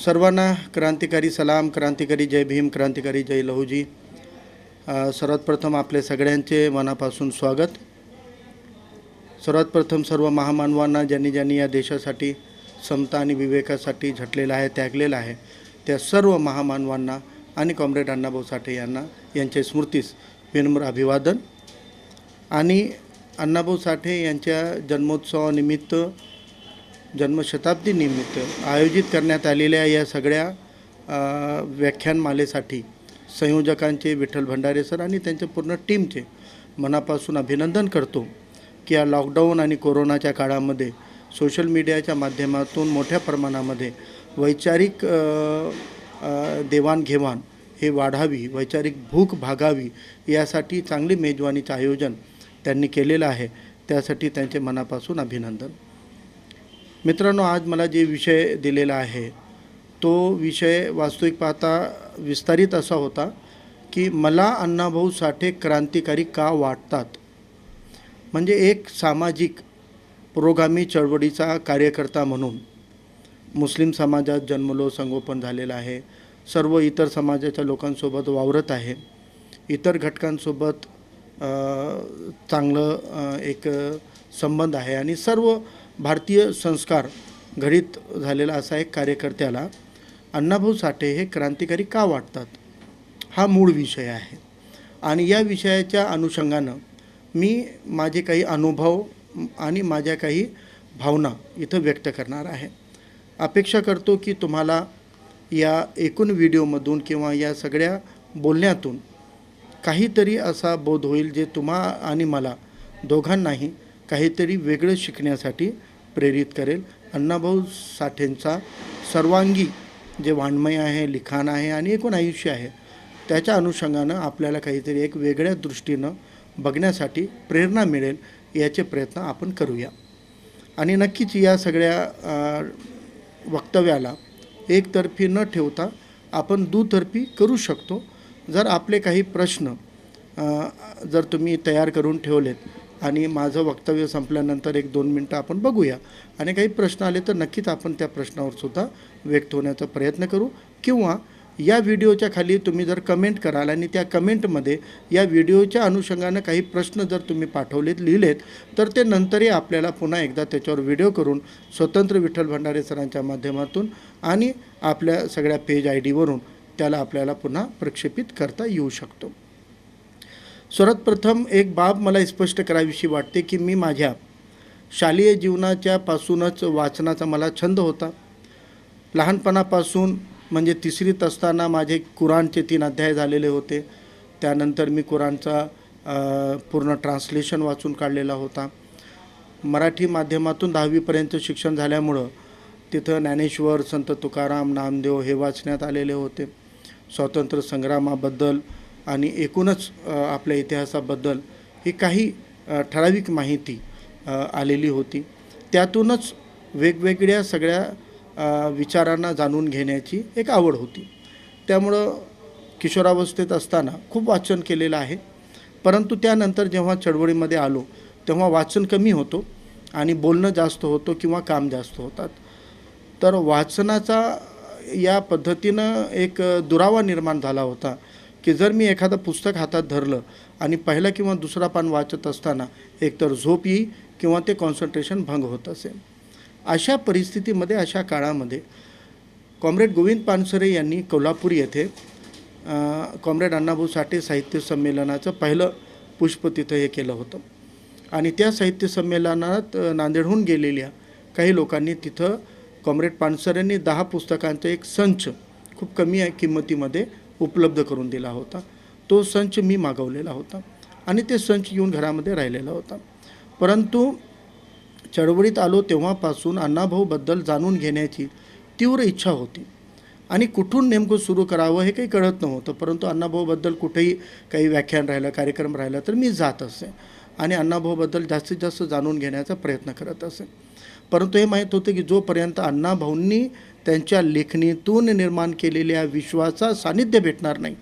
सर्वांना क्रांतिकारी सलाम, क्रांतिकारी जय भीम, क्रांतिकारी जय लहूजी। सर्वात प्रथम आपले सगळ्यांचे मनापासून स्वागत। सर्वात प्रथम सर्व महामानवांना ज्यांनी ज्यांनी या देशासाठी समता आणि विवेकासाठी झटलेला आहे, त्यागलेला आहे, त्या सर्व महामानवांना आणि कॉम्रेड अण्णाभाऊ साठे यांच्या स्मृतीस विनम्र अभिवादन। आणि अण्णाभाऊ साठे यांच्या जन्मोत्सवानिमित्त, जन्मशताब्दीनिमित्त आयोजित करण्यात आलेल्या या सगळ्या व्याख्यानमालेसाठी संयोजकांचे विठ्ठल भंडारे सर आणि त्यांच्या पूर्ण टीमचे मनापासून अभिनंदन करतो की या लॉकडाऊन आणि कोरोनाच्या काळामध्ये सोशल मीडियाच्या माध्यमातून मोठ्या प्रमाणामध्ये वैचारिक देवाणघेवाण हे वाढावी, वैचारिक भूक भागावी, यासाठी चांगली मेजवानीचं आयोजन त्यांनी केलेलं आहे। त्यासाठी त्यांचे मनापासून अभिनंदन। मित्रांनो, आज मला जे विषय दिलेला आहे तो विषय वास्तविक पाहता विस्तारित असा होता की मला अण्णाभाऊ साठे क्रांतिकारी का वाटतात। म्हणजे एक सामाजिक पुरोगामी चळवळीचा कार्यकर्ता म्हणून मुस्लिम समाजात जन्मलो, संगोपन झालेला आहे, सर्व इतर समाजाच्या लोकांसोबत वावरत आहे, इतर घटकांसोबत चांगलं एक संबंध आहे आणि सर्व भारतीय संस्कार घडीत झालेला असा एक कार्यकर्त्याला अण्णाभाऊ साठे हे क्रांतिकारी का वाटतात, हा मूळ विषय आहे। आणि या विषयाच्या अनुषंगानं मी माझे काही अनुभव आणि माझ्या काही भावना इथं व्यक्त करणार आहे। अपेक्षा करतो की तुम्हाला या एकूण व्हिडिओमधून किंवा या सगळ्या बोलण्यातून काहीतरी असा बोध होईल जे तुम्हा आणि मला दोघांनाही काहीतरी वेगळं शिकण्यासाठी प्रेरित करेल। अण्णाभाऊ साठेंचा सर्वांगी जे वाङ्मय आहे, लिखाण आहे आणि एकूण आयुष्य आहे, त्याच्या अनुषंगानं आपल्याला काहीतरी एक वेगळ्या दृष्टीनं बघण्यासाठी प्रेरणा मिळेल, याचे प्रयत्न आपण करूया। आणि नक्कीच या सगळ्या वक्तव्याला एकतर्फी न ठेवता आपण दुतर्फी करू शकतो। जर आपले काही प्रश्न जर तुम्ही तयार करून ठेवलेत आणि माझं वक्तव्य संपल्यानंतर 1-2 मिनटं आपण बघूया आणि काही प्रश्न आले तर नक्कीच आपण त्या प्रश्नावर सुद्धा व्यक्त होण्याचा प्रयत्न करू। किंवा या व्हिडिओच्या खाली तुम्ही जर कमेंट कराल आणि त्या कमेंटमध्ये या व्हिडिओच्या अनुषंगानं काही प्रश्न जर तुम्ही पाठवलेत, लिहिलेत, तर ते नंतरही आपल्याला पुन्हा एकदा त्याच्यावर व्हिडिओ करून स्वतंत्र विठ्ठल भंडारे सरांच्या माध्यमातून आणि आपल्या सगळ्या पेज ID वरून त्याला आपल्याला पुन्हा प्रक्षेपित करता येऊ शकतो। सर्वात प्रथम एक बाब मला स्पष्ट करावीशी वाटते की मी माझ्या शालेय जीवनाच्या पासूनच वाचनाचा मला छंद होता। लहानपणापासून म्हणजे 3रीत असताना माझे कुराणचे 3 अध्याय झालेले होते। त्यानंतर मी कुराणचा पूर्ण ट्रान्सलेशन वाचून काढलेला होता। मराठी माध्यमातून 10वीपर्यंत शिक्षण झाल्यामुळं तिथं ज्ञानेश्वर, संत तुकाराम, नामदेव हे वाचण्यात आलेले होते। स्वातंत्र्य संग्रामाबद्दल आणि एकूणच आपल्या इतिहासाबद्दल ही काही ठराविक माहिती आलेली होती। त्यातूनच वेगवेगळ्या सगळ्या विचारांना जाणून घेण्याची एक आवड होती। त्यामुळं किशोरावस्थेत असताना खूप वाचन केलेलं आहे, परंतु त्यानंतर जेव्हा चळवळीमध्ये आलो तेव्हा वाचन कमी होतो आणि बोलणं जास्त होतं किंवा काम जास्त होतात। तर वाचनाचा या पद्धतीनं एक दुरावा निर्माण झाला होता की जर मी एखादं पुस्तक हातात धरलं आणि पहिला किंवा दुसरा पान वाचत असताना एकतर झोप येई किंवा ते कॉन्सन्ट्रेशन भंग होत असेल। अशा परिस्थितीमध्ये, अशा काळामध्ये कॉम्रेड गोविंद पानसरे यांनी कोल्हापूर येथे कॉम्रेड अण्णाभाऊ साठे साहित्य संमेलनाचं पहिलं पुष्प तिथं हे केलं होतं आणि त्या साहित्य संमेलनात नांदेडहून गेलेल्या काही लोकांनी तिथं कॉम्रेड पानसरेंनी 10 पुस्तकांचा एक संच खूप कमी किंमतीमध्ये उपलब्ध करून दिला होता। तो संच मी मागवलेला होता आणि ते संच येऊन घरामध्ये राहिलेला होता। परंतु चळवळीत आलो तेव्हापासून अण्णाभाऊबद्दल जाणून घेण्याची तीव्र इच्छा होती आणि कुठून नेमकं सुरू करावं हे काही कळत नव्हतं। परंतु अण्णाभाऊबद्दल कुठेही काही व्याख्यान राहिलं, कार्यक्रम राहिला तर मी जात असे आणि अण्णाभाऊबद्दल जास्तीत जास्त जाणून घेण्याचा प्रयत्न करत असे। परंतु हे माहीत होतं की जोपर्यंत अण्णाभाऊंनी त्यांच्या लेखणीतून निर्माण केलेल्या विश्वाचा सानिध्य भेटणार नाही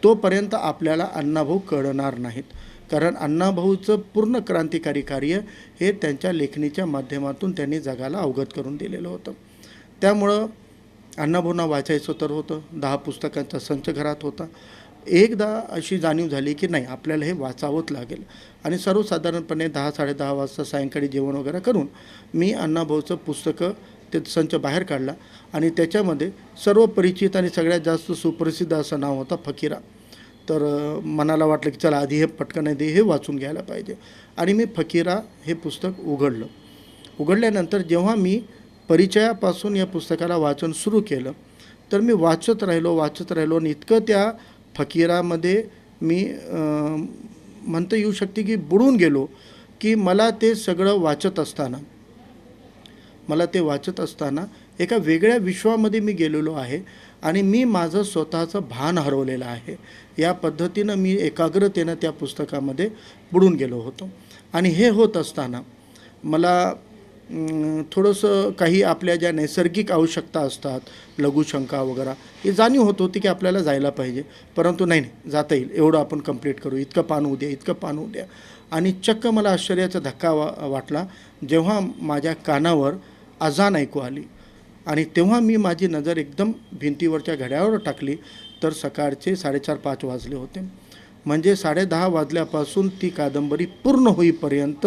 तोपर्यंत आपल्याला अण्णाभाऊ कळणार नाहीत। कारण अण्णाभाऊचं पूर्ण क्रांतिकारी कार्य हे त्यांच्या लेखणीच्या माध्यमातून त्यांनी जगाला अवगत करून दिलेलं होतं। त्यामुळं अण्णाभाऊंना वाचायचं तर होतं, 10 पुस्तकांचा संच घरात होता. एकदा अशी जाणीव झाली की नाही, आपल्याला हे वाचावंच लागेल. आणि सर्वसाधारणपणे 10-10:30 वाजता सायंकाळी जेवण वगैरे करून मी अण्णाभाऊचं पुस्तकं ते संच बाहेर काढला आणि त्याच्यामध्ये सर्व परिचित आणि सगळ्यात जास्त सुप्रसिद्ध असं नाव होतं फकीरा. तर मनाला वाटलं की चला आधी हे पटकन हे वाचून घ्यायला पाहिजे. आणि मी फकीरा हे पुस्तक उघडलं. उघडल्यानंतर जेव्हा मी परिचयापासून या पुस्तकाला वाचन सुरू केलं, तर मी वाचत राहिलो आणि इतकं त्या फकीरामध्ये मी म्हणता येऊ शकते की बुडून गेलो की मला ते सगळं वाचत असताना एका वेगळ्या विश्वामध्ये मी गेलेलो आहे आणि मी माझं स्वतःचं भान हरवलेलं आहे. या पद्धतीनं मी एकाग्रतेनं त्या पुस्तकामध्ये बुडून गेलो होतो. आणि हे होत असताना मला थोडंसं काही आपल्या ज्या नैसर्गिक आवश्यकता असतात, लघुशंका वगैरे, ही जाणीव होत होती की आपल्याला जायला पाहिजे. परंतु नाही जाता येईल, एवढं आपण कंप्लीट करू, इतकं पान होऊ द्या. आणि चक्क मला आश्चर्याचा धक्का वाटला जेव्हा माझ्या कानावर अजान ऐकू आली. आणि तेव्हा मी माझी नजर एकदम भिंतीवरच्या घड्याळावर टाकली, तर सकाळचे 4:30-5 वाजले होते. म्हणजे 10:30 वाजल्यापासून ती कादंबरी पूर्ण होईपर्यंत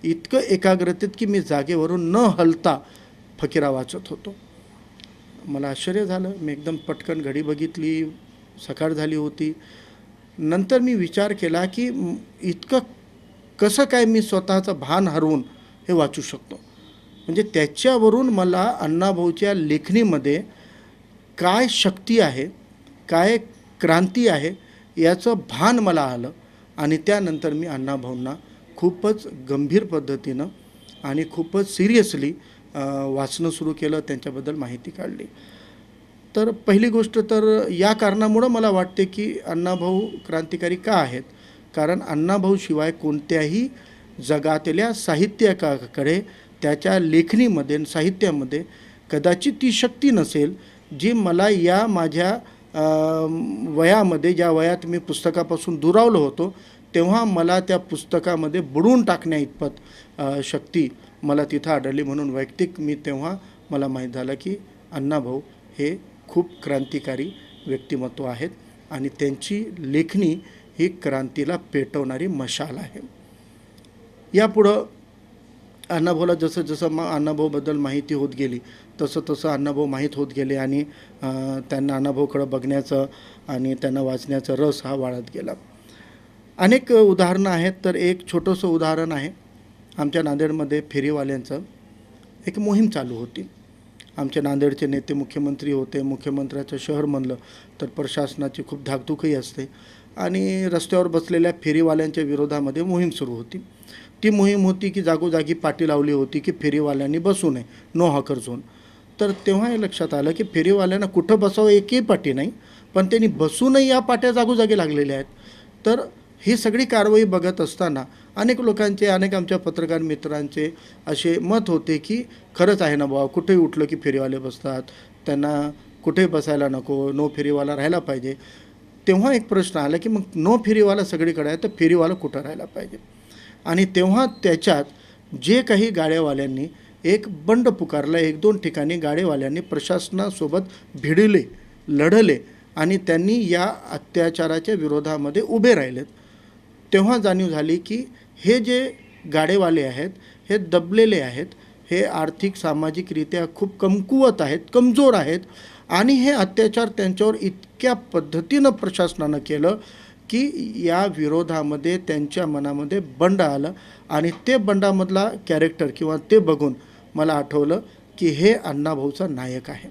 इतकं एकाग्रतेत की मी जागेवरून न हलता फकीरा वाचत होतो. मला आश्चर्य झालं. मी एकदम पटकन घडी बघितली, सकाळ झाली होती. नंतर मी विचार केला की इतकं कसं काय मी स्वतःचं भान हरवून हे वाचू शकतो. म्हणजे त्याच्यावरून मला अण्णाभाऊच्या लेखणीमध्ये काय शक्ती आहे, काय क्रांती आहे याचं भान मला आलं. आणि त्यानंतर मी अण्णाभाऊंना खूपच गंभीर पद्धतीनं आणि खूपच सिरियसली वाचणं सुरू केलं, त्यांच्याबद्दल माहिती काढली. तर पहिली गोष्ट तर या कारणामुळं मला वाटते की अण्णाभाऊ क्रांतिकारी का आहेत, कारण अण्णाभाऊशिवाय कोणत्याही जगातल्या साहित्यकाकडे त्याच्या लेखणीमध्ये साहित्यामध्ये कदाचित ती शक्ती नसेल जी मला या माझ्या वयामध्ये, ज्या वयात मी पुस्तकापासून दुरावलो होतो, तेव्हा मला त्या पुस्तकामध्ये बुडवून टाकण्या इतपत शक्ती मला तिथं आढळली. म्हणून वैयक्तिक मी तेव्हा मला माहीत झालं की अण्णाभाऊ हे खूप क्रांतिकारी व्यक्तिमत्व आहेत आणि त्यांची लेखणी ही क्रांतीला पेटवणारी मशाल आहे. यापुढं अण्णाभाऊला जसं अण्णाभाऊबद्दल माहिती होत गेली तसं अण्णाभाऊ माहीत होत गेले आणि त्यांना अण्णाभाऊकडं बघण्याचं आणि त्यांना वाचण्याचा रस हा वाढत गेला. अनेक उदाहरणं आहेत. तर एक छोटंसं उदाहरण आहे. आमच्या नांदेडमध्ये फेरीवाल्यांचं एक मोहीम चालू होती. आमच्या नांदेडचे नेते मुख्यमंत्री होते. मुख्यमंत्र्याचं शहर म्हणलं तर प्रशासनाची खूप धाकधूकही असते आणि रस्त्यावर बसलेल्या फेरीवाल्यांच्या विरोधामध्ये मोहीम सुरू होती. ती मोहीम होती की जागोजागी पाटी लावली होती की फेरीवाल्यांनी बसू नये, नो हॉकर झोन. तर तेव्हा हे लक्षात आलं की फेरीवाल्यांना कुठं बसावं एकही पाटी नाही, पण त्यांनी बसू नये या पाट्या जागोजागी लागलेल्या आहेत. तर ही सगळी कारवाई बघत असताना अनेक लोकांचे, अनेक आमच्या पत्रकार मित्रांचे असे मत होते की खरंच आहे ना बाबा, कुठेही उठलं की फेरीवाले बसतात, त्यांना कुठेही बसायला नको, नो फेरीवाला राहायला पाहिजे. तेव्हा एक प्रश्न आला की मग नो फेरीवाला सगळीकडे आहे तर फेरीवाला कुठं राहायला पाहिजे. आणि तेव्हा त्याच्यात जे काही गाड्यावाल्यांनी एक बंड पुकारला, 1-2 ठिकाणी गाडेवाल्यांनी प्रशासनासोबत भिडले, लढले आणि त्यांनी या अत्याचाराच्या विरोधामध्ये उभे राहिलेत. तेव्हा जाणीव झाली की हे जे गाडेवाले आहेत हे दबलेले आहेत, हे आर्थिक सामाजिकरित्या खूप कमकुवत आहेत, कमजोर आहेत आणि हे अत्याचार त्यांच्यावर इतक्या पद्धतीनं प्रशासनानं केलं की या विरोधामध्ये त्यांच्या मनामध्ये बंड आलं. आणि ते बंडामधला कॅरेक्टर किंवा ते बघून मला आठवलं की हे अण्णाभाऊचा नायक आहे.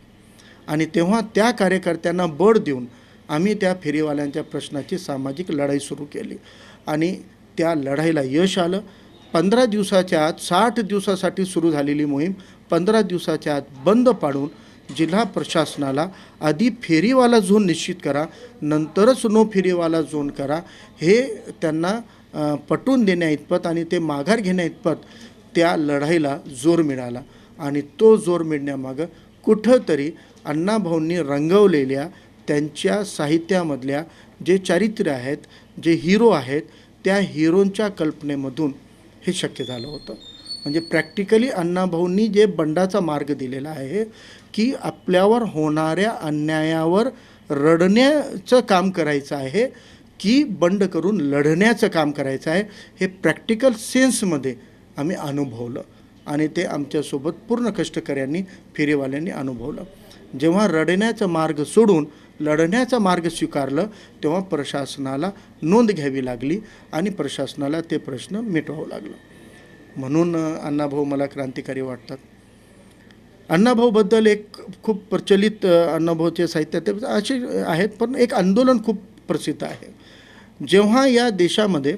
आणि तेव्हा त्या कार्यकर्त्यांना बळ देऊन आम्ही त्या फेरीवाल्यांच्या प्रश्नाची सामाजिक लढाई सुरू केली आणि त्या लढाईला यश आलं. 15 दिवसाच्या आत, 60 दिवसासाठी सुरू झालेली मोहीम 15 दिवसाच्या आत बंद पाडून जिल्हा प्रशासनाला आधी फेरीवाला झोन निश्चित करा, नंतरच नो फेरीवाला झोन करा, हे त्यांना पटवून देण्या इतपत आणि ते माघार घेण्या इतपत त्या लढाईला जोर मिळाला. आणि तो जोर मिळण्यामागं कुठंतरी अण्णाभाऊंनी रंगवलेल्या त्यांच्या साहित्यामधल्या जे चारित्र्य आहेत, जे हिरो आहेत, त्या हिरोंच्या कल्पनेमधून हे शक्य झालं होतं. म्हणजे प्रॅक्टिकली अण्णाभाऊंनी जे बंडाचा मार्ग दिलेला आहे की आपल्यावर होणाऱ्या अन्यायावर रडण्याचं काम करायचं आहे की बंड करून लढण्याचं काम करायचं आहे, हे प्रॅक्टिकल सेन्समध्ये आम्ही अनुभवलं आणि ते आमच्यासोबत पूर्ण कष्टकऱ्यांनी फेरीवाल्यांनी अनुभवलं. जेव्हा रडण्याचा मार्ग सोडून लढण्याचा मार्ग स्वीकारलं तेव्हा प्रशासनाला नोंद घ्यावी लागली आणि प्रशासनाला ते प्रश्न मिटवावं लागलं. म्हणून अण्णाभाऊ मला क्रांतिकारी वाटतात. अण्णाभाऊबद्दल एक खूप प्रचलित अण्णाभाऊचे साहित्य असे आहेत, पण एक आंदोलन खूप प्रसिद्ध आहे. जेव्हा या देशामध्ये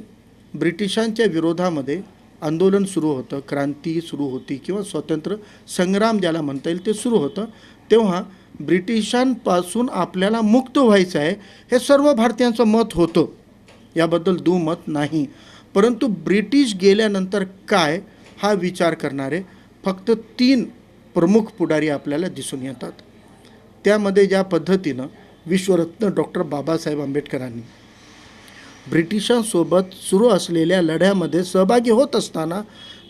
ब्रिटिशांच्या विरोधामध्ये आंदोलन सुरू होतं, क्रांती सुरू होती किंवा स्वातंत्र्य संग्राम ज्याला म्हणता येईल ते सुरू होतं, तेव्हा ब्रिटिशांपासून आपल्याला मुक्त व्हायचं आहे हे सर्व भारतीयांचं मत होतं, याबद्दल दुमत नाही. परंतु ब्रिटिश गेल्यानंतर काय हा विचार करणारे फक्त 3 प्रमुख पुढारी आपल्याला दिसून येतात. त्यामध्ये ज्या पद्धतीनं विश्वरत्न डॉक्टर बाबासाहेब आंबेडकरांनी ब्रिटिशांसोबत सुरू असलेल्या लढ्यामध्ये सहभागी होत असताना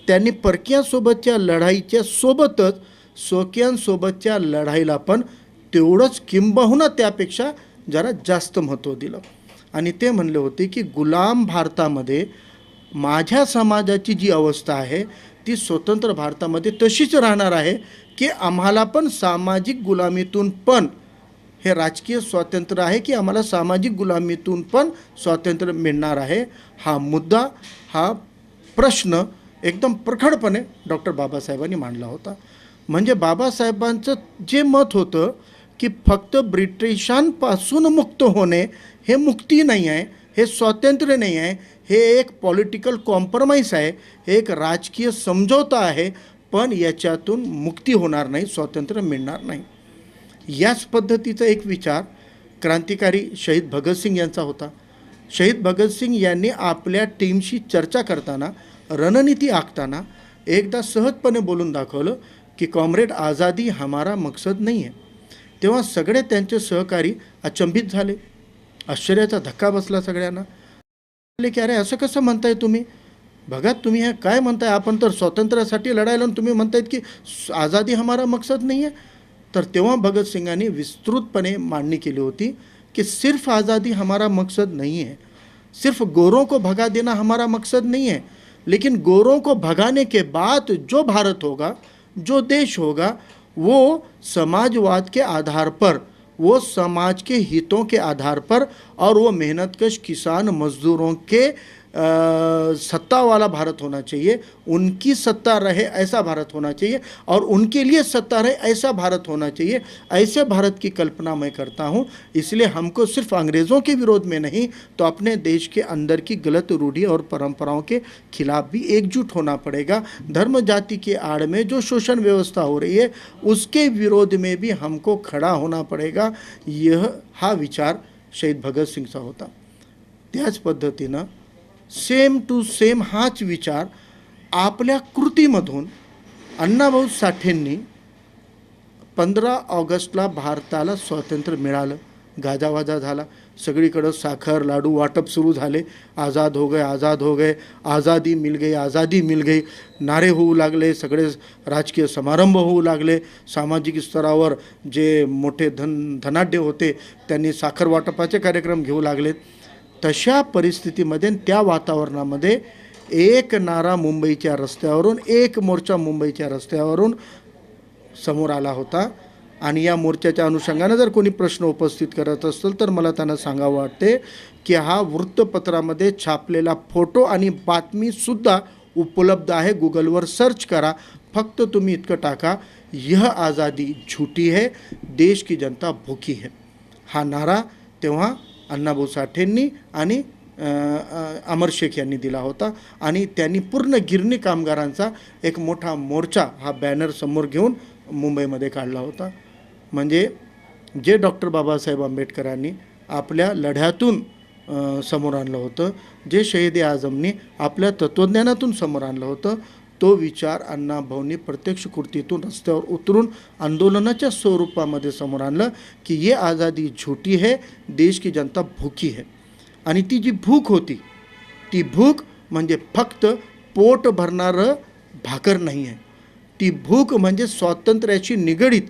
त्यांनी परकीयांसोबतच्या लढाईच्या सोबतच स्वकीयांसोबतच्या लढाईला पण तेवढंच किंबहुना त्यापेक्षा जरा जास्त महत्त्व दिलं आणि ते म्हणले होते की गुलाम भारतामध्ये माझ्या समाजाची जी अवस्था आहे ती स्वतंत्र भारतामध्ये तशीच राहणार आहे की आम्हाला पण सामाजिक गुलामीतून पण हे राजकीय स्वातंत्र्य आहे की आम्हाला सामाजिक गुलामीतून पण स्वातंत्र्य मिळणार आहे. हा मुद्दा, हा प्रश्न एकदम प्रखरपणे डॉक्टर बाबासाहेबांनी मांडला होता. म्हणजे बाबासाहेबांचं जे मत होतं की फक्त ब्रिटिशांपासून मुक्त होणे हे मुक्ती नाही आहे, हे स्वातंत्र्य नाही आहे, हे एक पॉलिटिकल कॉम्प्रोमाइज आहे, हे एक राजकीय समझोता आहे, पण याच्यातून मुक्ती होणार नाही, स्वातंत्र्य मिळणार नाही. याच पद्धतीचा एक विचार क्रांतिकारी शहीद भगतसिंग यांचा होता. शहीद भगतसिंग यांनी आपल्या टीमशी चर्चा करताना, रणनीती आखताना एकदा सहजपणे बोलून दाखवलं की कॉम्रेड आझादी हमारा मकसद नाही आहे. तेव्हा सगळे त्यांचे सहकारी अचंबित झाले, आश्चर्याचा धक्का बसला सगळ्यांना. की अरे असं कसं म्हणताय तुम्ही, बघा तुम्ही हे काय म्हणताय, आपण तर स्वातंत्र्यासाठी लढायला आणि तुम्ही म्हणतायत की आझादी हमारा मकसद नहीं है. तर तेव्हा भगतसिंगांनी विस्तृतपणे मांडणी केली होती कि सिर्फ आज़ादी हमारा मकसद नहीं है, सिर्फ गोरों को भगा देना हमारा मकसद नहीं है, लेकिन गोरों को भगाने के बाद जो भारत होगा, जो देश होगा, वो समाजवाद के आधार पर, वो समाज के हितों के आधार पर और वो मेहनतकश किसान मजदूरों के सत्ता वाला भारत होना चाहिए, उनकी सत्ता रहे ऐसा भारत होना चाहिए और उनके लिए सत्ता रहे ऐसा भारत होना चाहिए. ऐसे भारत की कल्पना मैं करता हूँ. इसलिए हमको सिर्फ अंग्रेज़ों के विरोध में नहीं तो अपने देश के अंदर की गलत रूढ़ी और परंपराओं के खिलाफ भी एकजुट होना पड़ेगा. धर्म जाति के आड़ में जो शोषण व्यवस्था हो रही है उसके विरोध में भी हमको खड़ा होना पड़ेगा. हा विचार शहीद भगत सिंगचा होता. त्याच पद्धतीनं सेम टू सेम हाच विचार आपल्या कृतीमधून अण्णाभाऊ साठेंनी 15 ऑगस्टला भारताला स्वातंत्र्य मिळालं, गाजावाजा झाला, सगळीकडं साखर लाडू वाटप सुरू झाले. आज़ाद हो गए, आज़ाद हो गए, आज़ादी मिल गई, आज़ादी मिल गई नारे होऊ लागले, सगळे राजकीय समारंभ होऊ लागले. सामाजिक स्तरावर जे मोठे धनाढ्य होते त्यांनी साखर वाटपाचे कार्यक्रम घेऊ लागलेत. तशा परिस्थितीमध्ये, त्या वातावरणामध्ये एक नारा मुंबईच्या रस्त्यावरून, एक मोर्चा मुंबईच्या रस्त्यावरून समोर आला होता. आणि या मोर्चाच्या अनुषंगाने जर कोणी प्रश्न उपस्थित करत असेल तर मला त्यांना सांगावं वाटते की हा वृत्तपत्रामध्ये छापलेला फोटो आणि बातमीसुद्धा उपलब्ध आहे. गुगलवर सर्च करा, फक्त तुम्ही इतकं टाका, यह आज़ादी झूठी है, देश की जनता भूखी है. हा नारा तेव्हा अण्णाभाऊ साठेंनी आणि अमर शेख यांनी दिला होता. आणि त्यांनी पूर्ण गिरणी कामगारांचा एक मोठा मोर्चा हा बॅनर समोर घेऊन मुंबईमध्ये काढला होता. म्हणजे जे डॉक्टर बाबासाहेब आंबेडकरांनी आपल्या लढ्यातून समोर आणलं होतं, जे शहीद आझमनी आपल्या तत्त्वज्ञानातून समोर आणलं होतं, तो विचार अण्णाभाऊंनी प्रत्यक्ष कृतीतून रस्त्यावर उतरून आंदोलनाच्या स्वरूपामध्ये समोर आणलं की ये आज़ादी झूठी है, देश की जनता भूखी है. आणि ती जी भूक होती, ती भूक म्हणजे फक्त पोट भरणारं भाकर नाही आहे. ती भूक म्हणजे स्वातंत्र्याशी निगडीत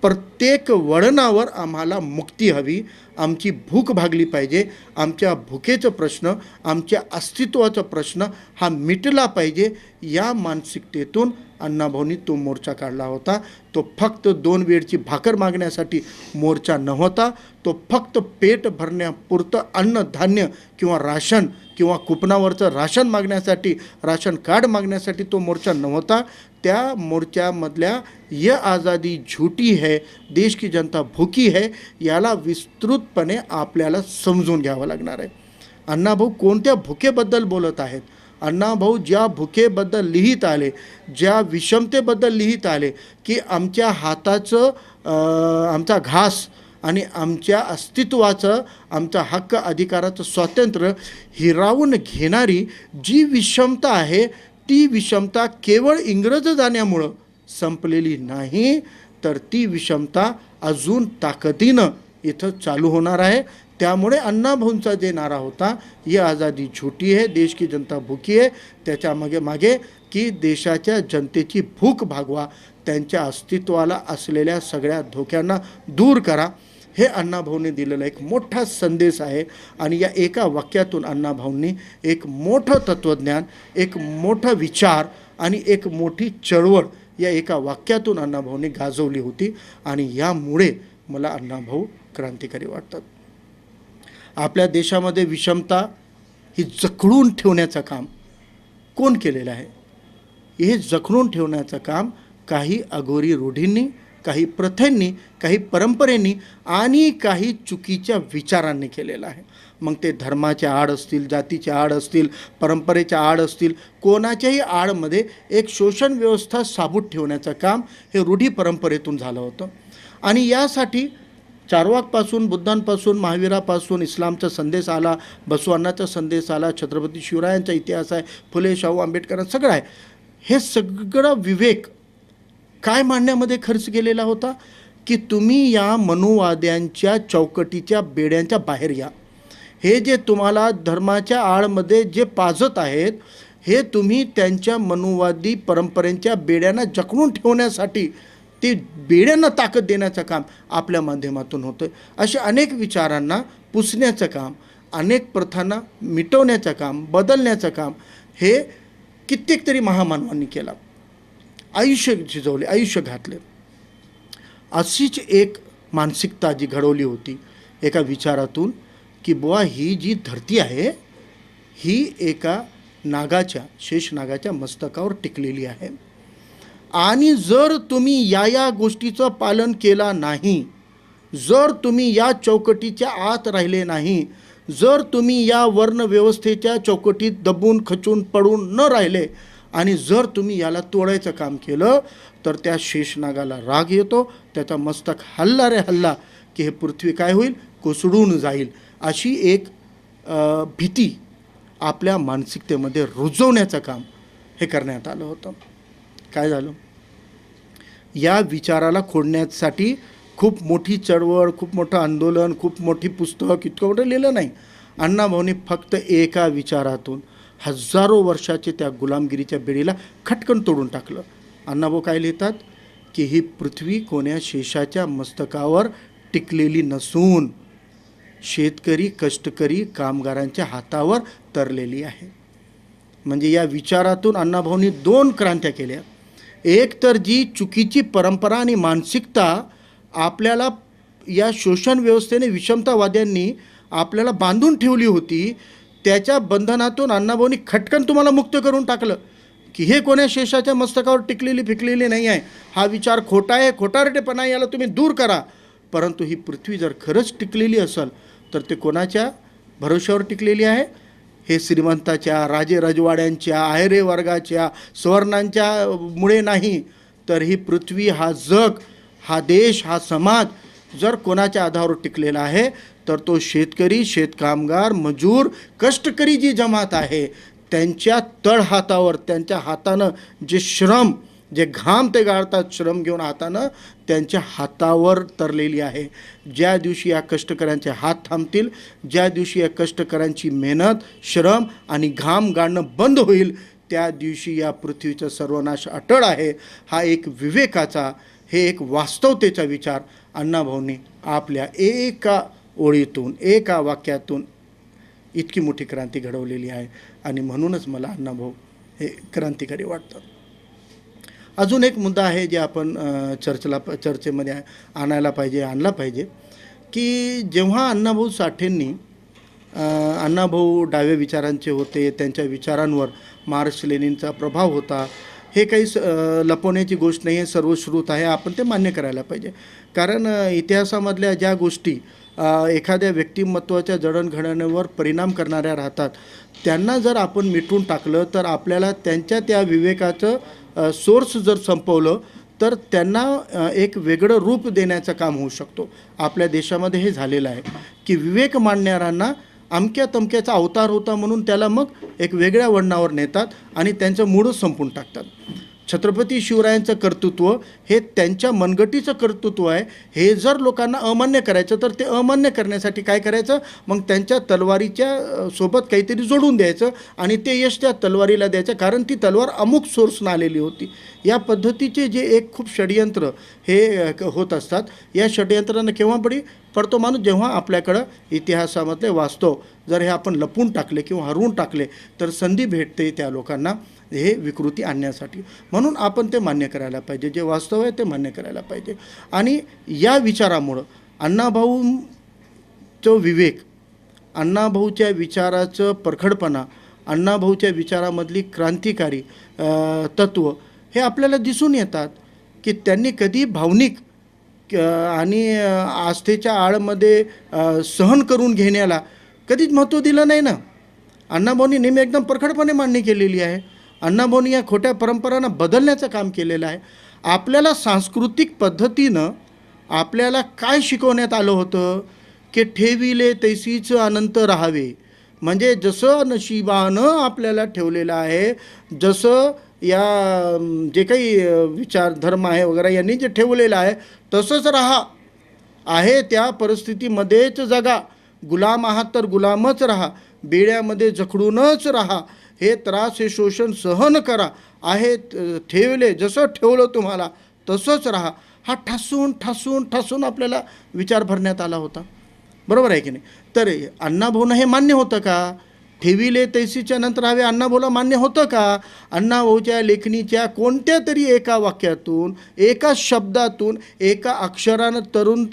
प्रत्येक वळणावर आम्हाला मुक्ती हवी. आमची भूक भागली पाहिजे. आमच्या भुकेचं प्रश्न, आमच्या अस्तित्वाचा प्रश्न हा मिटला पाहिजे. या मानसिकतेतून अण्णाभाऊंनी तो मोर्चा काढला होता. तो फक्त 2 वेळची भाकर मागण्यासाठी मोर्चा नव्हता. तो फक्त पेट भरण्यापुरतं अन्नधान्य किंवा राशन किंवा कुपनावरचं राशन मागण्यासाठी, राशन कार्ड मागण्यासाठी तो मोर्चा नव्हता. त्या मोर्चामधल्या ये आज़ादी झूठी है, देश की जनता भूकी है, याला विस्तृतपणे आपल्याला समजून घ्यावं लागणार आहे. अण्णाभाऊ कोणत्या भुकेबद्दल बोलत आहेत? अण्णाभाऊ ज्या भुकेबद्दल लिहित आले, ज्या विषमतेबद्दल लिहित आले की आमच्या हाताचं आमचा घास आणि आमच्या अस्तित्वाचं, आमचा हक्क अधिकाराचं स्वातंत्र्य हिरावून घेणारी जी विषमता आहे, ती विषमता केवळ इंग्रज जाण्यामुळं संपलेली नाही, तर ती विषमता अजून ताकदीनं इथं चालू होणार आहे. त्यामुळे अण्णाभाऊंचा जे नारा होता, ये आज़ादी झूठी है, देश की जनता भूकी है, त्याच्या मागे की देशाच्या जनतेची भूक भागवा, त्यांच्या अस्तित्वाला असलेल्या सगळ्या धोक्यांना दूर करा, हे अण्णाभाऊंनी दिलेला एक मोठा संदेश आहे. आणि या एका वाक्यातून अण्णाभाऊंनी एक मोठं तत्त्वज्ञान, एक मोठा विचार आणि एक मोठी चळवळ या एका वाक्यातून अण्णाभाऊंनी गाजवली होती. आणि यामुळे मला अण्णाभाऊ क्रांतिकारी वाटतात. आपल्या देशामध्ये विषमता ही जखडून ठेवण्याचं काम कोण केलेलं आहे? हे जखडून ठेवण्याचं काम काही अघोरी रूढींनी, काही प्रथांनी, काही परंपरेनी आणि काही चुकीच्या विचारांनी केलेलं आहे. मग ते धर्माच्या आड असतील, जातीच्या आड असतील, परंपरेच्या आड असतील, कोणाच्याही आडमध्ये एक शोषण व्यवस्था साबूत ठेवण्याचं काम हे रूढी परंपरेतून झालं होतं. आणि यासाठी चार्वाकपासून, बुद्धांपासून, महावीरापासून इस्लामचा संदेश आला, बसवांनाचा संदेश आला, छत्रपती शिवरायांचा इतिहास आहे, फुले, शाहू, आंबेडकर सगळं आहे. हे सगळं विवेक काय मांडण्यामध्ये खर्च केलेला होता की तुम्ही या मनुवाद्यांच्या चौकटीच्या बेड्यांच्या बाहेर या. हे जे तुम्हाला धर्माच्या आडमध्ये जे पाजत आहेत, हे तुम्ही त्यांच्या मनुवादी परंपरेच्या बेड्यांना जखडून ठेवण्यासाठी, ते बेड्यांना ताकद देण्याचं काम आपल्या माध्यमातून होतं. अशा अनेक विचारांना पुसण्याचं काम, अनेक प्रथांना मिटवण्याचं काम, बदलण्याचं काम हे कित्येक तरी महामानवांनी केलं. आयुष्य झिजवले, आयुष्य घातले. अशीच एक मानसिकता जी घडवली होती एका विचारातून की बुवा ही जी धरती आहे ही एका नागाच्या, शेष नागाच्या मस्तकावर टिकलेली आहे. आणि जर तुम्ही या गोष्टीचं पालन केला नाही, जर तुम्ही या चौकटीच्या आत राहिले नाही, जर तुम्ही या वर्णव्यवस्थेच्या चौकटीत दबून खचून पडून न राहिले आणि जर तुम्ही याला तोडायचं काम केलं, तर त्या शेषनागाला राग येतो, त्याचा मस्तक हल्ला रे हल्ला की हे पृथ्वी काय होईल, कोसळून जाईल. अशी एक भीती आपल्या मानसिकतेमध्ये रुजवण्याचं काम हे करण्यात आलं होतं. काय झालं? या विचाराला खोडण्यासाठी खूप मोठी चळवळ, खूप मोठं आंदोलन, खूप मोठी पुस्तक इतकं मोठं लिहिलं नाही. अण्णाभाऊंनी फक्त एका विचारातून हजारो वर्षाचे त्या गुलामगिरीच्या बेडीला खटकन तोडून टाकलं. अण्णाभाऊ काय लिहितात की ही पृथ्वी कोण्या शेषाच्या मस्तकावर टिकलेली नसून शेतकरी, कष्टकरी, कामगारांच्या हातावर तरलेली आहे. म्हणजे या विचारातून अण्णाभाऊंनी 2 क्रांत्या केल्या. एक तर जी चुकीची परंपरा आणि मानसिकता आपल्याला या शोषण व्यवस्थेने, विषमतावाद्यांनी आपल्याला बांधून ठेवली होती, त्याच्या बंधनातून अण्णाभाऊंनी खटकन तुम्हाला मुक्त करून टाकलं की हे कोण्या शेषाच्या मस्तकावर टिकलेली फिकलेली नाही आहे, हा विचार खोटा आहे, खोटारडेपणा आहे, याला तुम्ही दूर करा. परंतु ही पृथ्वी जर खरंच टिकलेली असेल तर ते कोणाच्या भरोश्यावर टिकलेली आहे? हे श्रीमंताच्या, राजे रजवाड्यांच्या, आहेरे वर्गाच्या, सवर्णांच्या मुळे नाही, तर ही पृथ्वी, हा जग, हा देश, हा समाज जर कोणाच्या आधारावर टिकलेला आहे तर तो शेतकरी, शेतकामगार, मजूर, कष्टकरी जी जमात आहे त्यांच्या तळहातावर, त्यांच्या हातानं जे श्रम, जे घाम ते गाळतात श्रम घेऊन हातानं, त्यांच्या हातावर तरलेली आहे. ज्या दिवशी या कष्टकऱ्यांचे हात थांबतील, ज्या दिवशी या कष्टकऱ्यांची मेहनत, श्रम आणि घाम गाळणं बंद होईल, त्या दिवशी या पृथ्वीचा सर्वनाश अटळ आहे, हा एक विवेकाचा, हे एक वास्तवतेचा विचार अण्णाभाऊंनी आपल्या एका ओळीतून, एका वाक्यातून इतकी मोठी क्रांती घडवलेली आहे. आणि म्हणूनच मला अण्णाभाऊ हे क्रांतिकारी वाटतात. अजून एक मुद्दा आहे जे आपण चर्चेमध्ये आणला पाहिजे, की जेव्हा अण्णाभाऊ साठेंनी, अण्णाभाऊ डाव्या विचारांचे होते, त्यांच्या विचारांवर मार्क्स लेनिनचा प्रभाव होता, हे काही लपवण्याची गोष्ट नाही आहे, सर्वश्रुत आहे, आपण ते मान्य करायला पाहिजे. कारण इतिहासामधल्या ज्या गोष्टी एखाद्या व्यक्तिमत्वाच्या जडणघडणीवर परिणाम करणाऱ्या राहतात, त्यांना जर आपण मिटून टाकलं तर आपल्याला त्यांच्या त्या विवेकाचं सोर्स जर संपवलं तर त्यांना एक वेगळं रूप देण्याचं काम होऊ शकतो. आपल्या देशामध्ये हे झालेलं आहे की विवेक मांडणाऱ्यांना अमक्या तमक्याचा अवतार होता म्हणून त्याला मग एक वेगळ्या वळणावर नेतात आणि त्यांचं मूळच संपून टाकतात. छत्रपती शिवरायांचं कर्तृत्व हे त्यांच्या मनगटीचं कर्तृत्व आहे. हे जर लोकांना अमान्य करायचं तर ते अमान्य करण्यासाठी काय करायचं, मग त्यांच्या तलवारीच्या सोबत काहीतरी जोडून द्यायचं आणि ते यश त्या तलवारीला द्यायचं, कारण ती तलवार अमुक सोर्सनं आलेली होती. या पद्धतीचे जे एक खूप षडयंत्र हे होत असतात. या षडयंत्रांना केव्हा पडतो माणूस, जेव्हा आपल्याकडं इतिहासामधले वास्तव जर हे आपण लपून टाकले किंवा हरवून टाकले तर संधी भेटते त्या लोकांना हे विकृती आणण्यासाठी. म्हणून आपण ते मान्य करायला पाहिजे, जे वास्तव आहे ते मान्य करायला पाहिजे. आणि या विचारामुळं अण्णाभाऊंचं विवेक, अण्णाभाऊच्या विचाराचं परखडपणा, अण्णाभाऊच्या विचारामधली क्रांतिकारी तत्त्व हे आपल्याला दिसून येतात की त्यांनी कधी भावनिक आणि आस्थेच्या आळमध्ये सहन करून घेण्याला कधीच महत्त्व दिलं नाही ना. अण्णाभाऊंनी नेहमी एकदम परखडपणे मांडणी केलेली आहे. अण्णाभाऊंनी या खोट्या परंपरांना बदलण्याचं काम केलेलं आहे. आपल्याला सांस्कृतिक पद्धतीनं आपल्याला काय शिकवण्यात आलं होतं की ठेविले तैसीच अनंत राहावे, म्हणजे जसं नशिबानं आपल्याला ठेवलेलं आहे, जसं या जे काही विचार धर्म आहे वगैरे यांनी जे ठेवलेलं आहे तसंच राहा, आहे त्या परिस्थितीमध्येच जगा, गुलाम आहात तर गुलामच राहा, बेड्यामध्ये जखडूनच राहा, हे त्रास हे शोषण सहन करा, आहे ठेवले जसं ठेवलं तुम्हाला तसंच राहा, हा ठासून आपल्याला विचार भरण्यात आला होता. बरोबर आहे की नाही. तर अण्णाभाऊंना हे मान्य होतं का? ठेविले तैसीच्या नंतर हवे अण्णाभाऊला मान्य होतं का? अण्णाभाऊच्या लेखणीच्या कोणत्या तरी एका वाक्यातून, एका शब्दातून, एका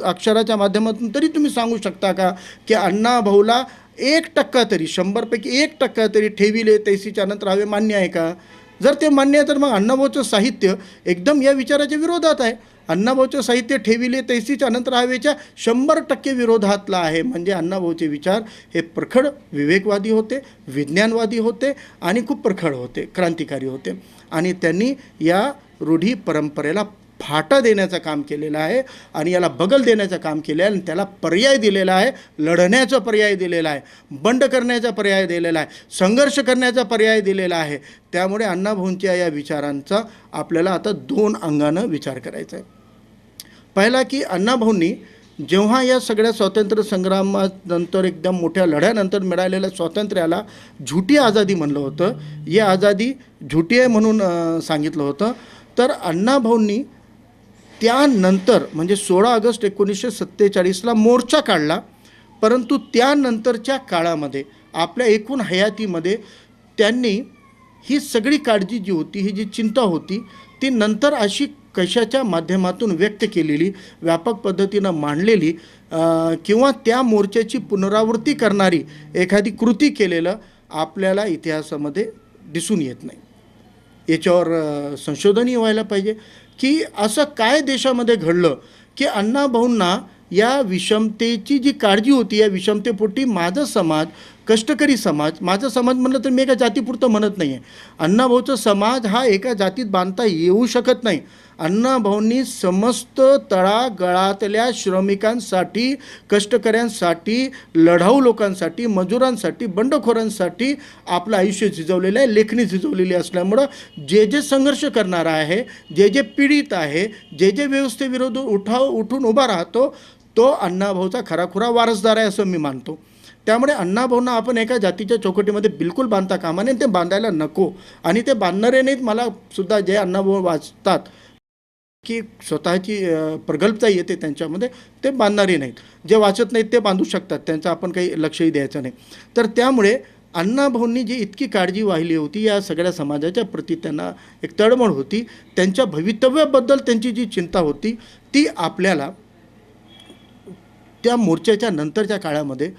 अक्षराच्या माध्यमातून तरी तुम्ही सांगू शकता का की अण्णाभाऊला 1% तरी, 100पैकी 1% तरी ठेविले तैसीच्या नंतर हवे मान्य आहे का? जर ते मान्य आहे तर मग अण्णाभाऊचं साहित्य एकदम या विचाराच्या विरोधात आहे. अण्णाभाऊचं साहित्य ठेविले तैसीच्या नंतर हवेच्या 100% विरोधातला आहे. म्हणजे अण्णाभाऊचे विचार हे प्रखड विवेकवादी होते, विज्ञानवादी होते आणि खूप प्रखड होते, क्रांतिकारी होते. आणि त्यांनी या रूढी परंपरेला फाटा देण्याचं काम केलेलं आहे आणि याला बगल देण्याचं काम केलं आहे आणि त्याला पर्याय दिलेला आहे. लढण्याचा पर्याय दिलेला आहे, बंड करण्याचा पर्याय दिलेला आहे, संघर्ष करण्याचा पर्याय दिलेला आहे. त्यामुळे अण्णाभाऊंच्या या विचारांचा आपल्याला आता 2 अंगानं विचार करायचा आहे. पहिला की अण्णाभाऊंनी जेव्हा या सगळ्या स्वातंत्र्य संग्रामानंतर एकदम मोठ्या लढ्यानंतर मिळालेल्या स्वातंत्र्याला झुटी आझादी म्हणलं होतं, ही आझादी झुटी आहे म्हणून सांगितलं होतं. तर अण्णाभाऊंनी त्यानंतर म्हणजे 16 ऑगस्ट 1947ला मोर्चा काढला, परंतु त्यानंतरच्या काळामध्ये आपल्या एकूण हयातीमध्ये त्यांनी ही सगळी काळजी जी होती, ही जी चिंता होती, ती नंतर अशी कशाच्या माध्यमातून व्यक्त केलेली, व्यापक पद्धतीनं मांडलेली किंवा त्या मोर्चाची पुनरावृत्ती करणारी एखादी कृती केलेलं आपल्याला इतिहासामध्ये दिसून येत नाही. याच्यावर संशोधनही व्हायला पाहिजे की असं काय देशामध्ये घडलं की अण्णाभाऊंना या विषमतेची जी काळजी होती, या विषमतेपोटी माझा समाज, कष्टकरी समाज, माझा समाज म्हणलं तर मी एका जातीपुरतं म्हणत नाही आहे. अण्णाभाऊचा समाज हा एका जातीत बांधता येऊ शकत नाही. अण्णाभाऊंनी समस्त तळागाळातल्या श्रमिकांसाठी, कष्टकऱ्यांसाठी, लढाऊ लोकांसाठी, मजुरांसाठी, बंडखोरांसाठी आपलं आयुष्य झिजवलेलं आहे, लेखणी झिजवलेली असल्यामुळं जे जे संघर्ष करणारा आहे, जे जे पीडित आहे, जे जे व्यवस्थेविरोधात उठून उभा राहतो, तो अण्णाभाऊचा खराखुरा वारसदार आहे असं मी मानतो. त्यामुळे अण्णाभाऊंना आपण एका जातीच्या चौकटीमध्ये बिलकुल बांधता कामा नये, ते बांधायला नको. आणि ते बांधणारे नाहीत. मला सुद्धा जे अण्णाभाऊ वाचतात की स्वतःची प्रगल्भता येते त्यांच्यामध्ये, ते बांधणारे नाहीत. जे वाचत नाहीत ते बांधू शकतात, त्यांचं आपण काही लक्षही द्यायचं नाही. तर त्यामुळे अण्णाभाऊंनी जी इतकी काळजी वाहिली होती या सगळ्या समाजाच्या प्रती, त्यांना एक तळमळ होती, त्यांच्या भवितव्याबद्दल त्यांची जी चिंता होती ती आपल्याला त्या मोर्चाच्या नंतरच्या काळामध्ये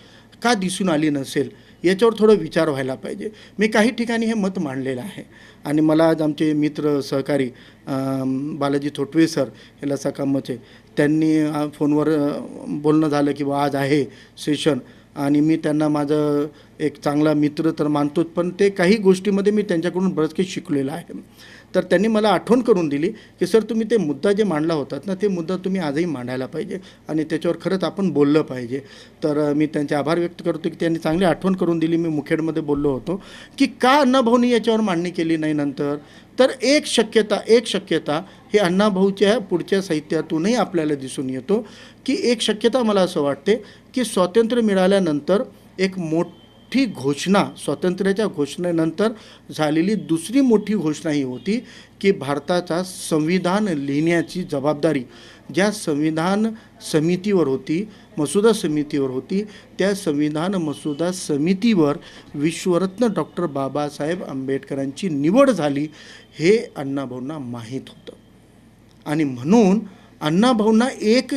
का दिसून आली नसेल याच्यावर थोडं विचार व्हायला पाहिजे. मी काही ठिकाणी हे मत मांडलेलं आहे आणि मला आज आमचे मित्र सहकारी बालाजी थोटवे सर हे लसाकामचे, त्यांनी फोनवर बोलणं झालं की आज आहे सेशन, आणि मी त्यांना माझं एक चांगला मित्र तर मानतोच, पण ते काही गोष्टीमध्ये मी त्यांच्याकडून बरंच काही शिकलेलं आहे. तर त्यांनी मला आठवण करून दिली की सर तुम्ही ते मुद्दा जे मांडला होतात ना, ते मुद्दा तुम्ही आजही मांडायला पाहिजे आणि त्याच्यावर खरंच आपण बोललं पाहिजे. तर मी त्यांचे आभार व्यक्त करतो की त्यांनी चांगली आठवण करून दिली. मी मुखेडमध्ये बोललो होतो की का अण्णाभाऊंनी याच्यावर मांडणी केली नाही नंतर. तर एक शक्यता हे अण्णाभाऊच्या पुढच्या साहित्यातूनही आपल्याला दिसून येतो की एक शक्यता मला असं वाटते की स्वातंत्र्य मिळाल्यानंतर एक मोठी घोषणा, स्वातंत्र्याच्या घोषणेनंतर झालेली दुसरी मोठी घोषणा ही होती की भारताचा संविधान लिहिण्याची जबाबदारी ज्या संविधान समितीवर होती, मसुदा समितीवर होती, त्या संविधान मसुदा समितीवर विश्वरत्न डॉक्टर बाबासाहेब आंबेडकरांची निवड झाली हे अण्णाभाऊंना माहीत होतं. आणि म्हणून अण्णाभाऊंना एक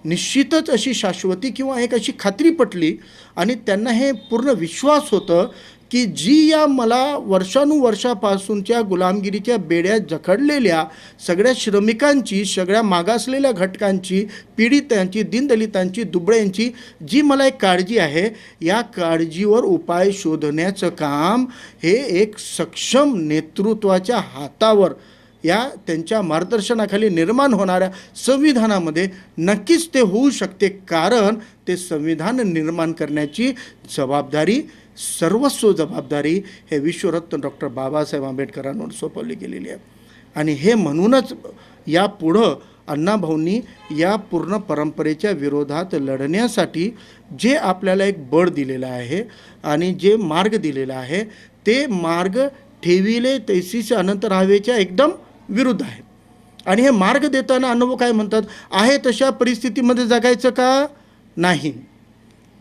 निश्चितच अशी शाश्वती किंवा एक अशी खात्री पटली आणि त्यांना हे पूर्ण विश्वास होतं की जी या मला वर्षानुवर्षापासूनच्या गुलामगिरीच्या बेड्यात जखडलेल्या सगळ्या श्रमिकांची, सगळ्या मागासलेल्या घटकांची, पीडितांची, दीनदलितांची, दुबळ्यांची जी मला एक काळजी आहे, या काळजीवर उपाय शोधण्याचं काम हे एक सक्षम नेतृत्वाच्या हातावर, या त्यांच्या मार्गदर्शनाखाली निर्माण होणाऱ्या संविधानामध्ये नक्कीच ते होऊ शकते. कारण ते संविधान निर्माण करण्याची जबाबदारी, सर्वस्व जबाबदारी हे विश्वरत्न डॉक्टर बाबासाहेब आंबेडकरांवर सोपवली गेलेली आहे. आणि हे म्हणूनच यापुढं अण्णाभाऊंनी या पूर्ण परंपरेच्या विरोधात लढण्यासाठी जे आपल्याला एक बळ दिलेलं आहे आणि जे मार्ग दिलेला आहे, ते मार्ग ठेविले तैसीच अनंत राहावेच्या एकदम विरुद्ध आहे. आणि हे मार्ग देताना अनुभव काय म्हणतात, आहे तशा परिस्थितीमध्ये जगायचं का नाही,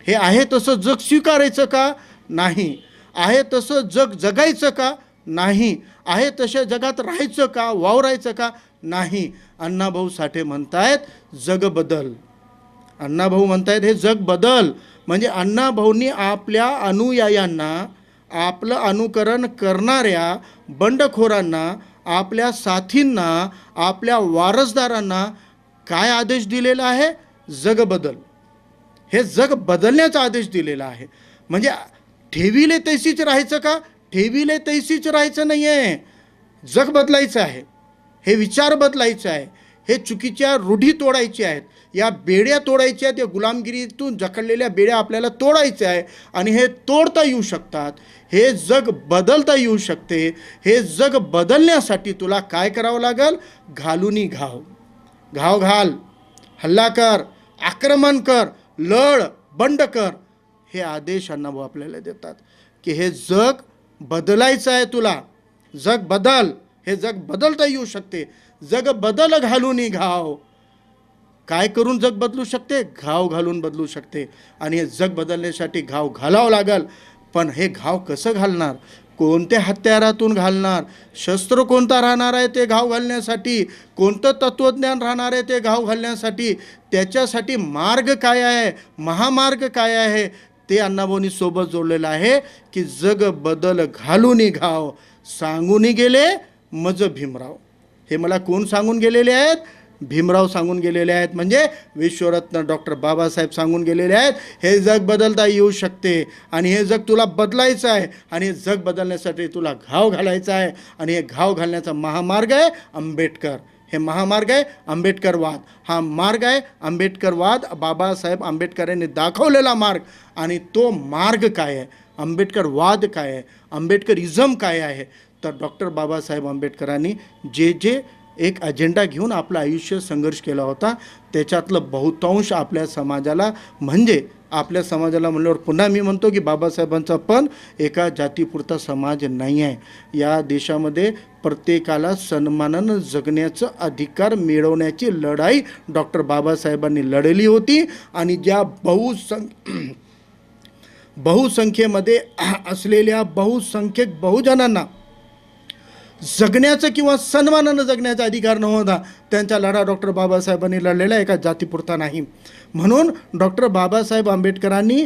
हे आहे तसं जग स्वीकारायचं का नाही, आहे तसं जग जगायचं का नाही, आहे तशा जगात राहायचं का, वावरायचं का नाही. अण्णाभाऊ साठे म्हणतायत जग बदल. अण्णाभाऊ म्हणतायत हे जग बदल. म्हणजे अण्णाभाऊंनी आपल्या अनुयायांना, आपलं अनुकरण करणाऱ्या बंडखोरांना, आपल्या साथींना, आपल्या वारसदारांना काय आदेश दिलेला आहे, जग बदल. हे जग बदलण्याचा आदेश दिलेला आहे. म्हणजे ठेविले तैसीच राहायचं का, ठेविले तैसीच राहायचं नाही आहे, जग बदलायचं आहे, हे विचार बदलायचं आहे, हे चुकीच्या रूढी तोडायच्या आहेत, या बेड्या तोडायच्या आहेत, या गुलामगिरीतून जखडलेल्या बेड्या आपल्याला तोडायच्या आहे. आणि हे तोडता येऊ शकतात, हे जग बदलता येऊ शकते. हे जग बदलण्यासाठी तुला काय करावं लागेल, घालूनी घाव, घाव घाल, हल्ला कर, आक्रमण कर, लढ, बंड कर, हे आदेश अण्णाभाऊ आपल्याला देतात की हे जग बदलायचं आहे तुला, जग बदल, हे जग बदलता येऊ शकते. जग बदल घालूनी घाव. काय करून जग बदलू शकते, घाव घालून बदलू शकते. आणि हे जग बदलण्यासाठी घाव घालावं लागेल. पण हे घाव कसं घालणार, कोणत्या हत्यारातून घालणार, शस्त्र कोणता राहणार आहे ते घाव घालण्यासाठी, कोणतं तत्त्वज्ञान राहणार आहे ते घाव घालण्यासाठी, त्याच्यासाठी मार्ग काय आहे, महामार्ग काय आहे, ते अण्णाभाऊंनी सोबत जोडलेलं आहे की जग बदल घालूनी घाव, सांगून गेले मज भीमराव. हे मला कोण सांगून गेलेले आहेत, भीमराव सांगून गेलेले आहेत. म्हणजे विश्वरत्न डॉक्टर बाबासाहेब सांगून गेलेले आहेत हे जग बदलता येऊ शकते आणि हे जग तुला बदलायचं आहे. आणि हे जग बदलण्यासाठी तुला घाव घालायचा आहे. आणि हे घाव घालण्याचा महामार्ग आहे आंबेडकर. हे महामार्ग आहे आंबेडकरवाद. हा मार्ग आहे आंबेडकरवाद, बाबासाहेब आंबेडकरांनी दाखवलेला मार्ग. आणि तो मार्ग काय आहे, आंबेडकरवाद काय आहे, आंबेडकरिझम काय आहे, तर डॉक्टर बाबासाहेब आंबेडकरांनी जे जे एक अजेंडा घेऊन आपलं आयुष्य संघर्ष केला होता, त्याच्यातलं बहुतांश आपल्या समाजाला म्हणजे आपल्या समाजाला म्हणल्यावर पुन्हा मी म्हणतो की बाबासाहेबांचा पण एका जातीपुरता समाज नाही आहे. या देशामध्ये प्रत्येकाला सन्मानानं जगण्याचा अधिकार मिळवण्याची लढाई डॉक्टर बाबासाहेबांनी लढली होती. आणि ज्या बहुसंख्येमध्ये असलेल्या बहुसंख्यक बहुजनांना जगण्याचं किंवा सन्मानानं जगण्याचा अधिकार नव्हता, त्यांचा लढा डॉक्टर बाबासाहेबांनी लढलेला एका जातीपुरता नाही. म्हणून डॉक्टर बाबासाहेब आंबेडकरांनी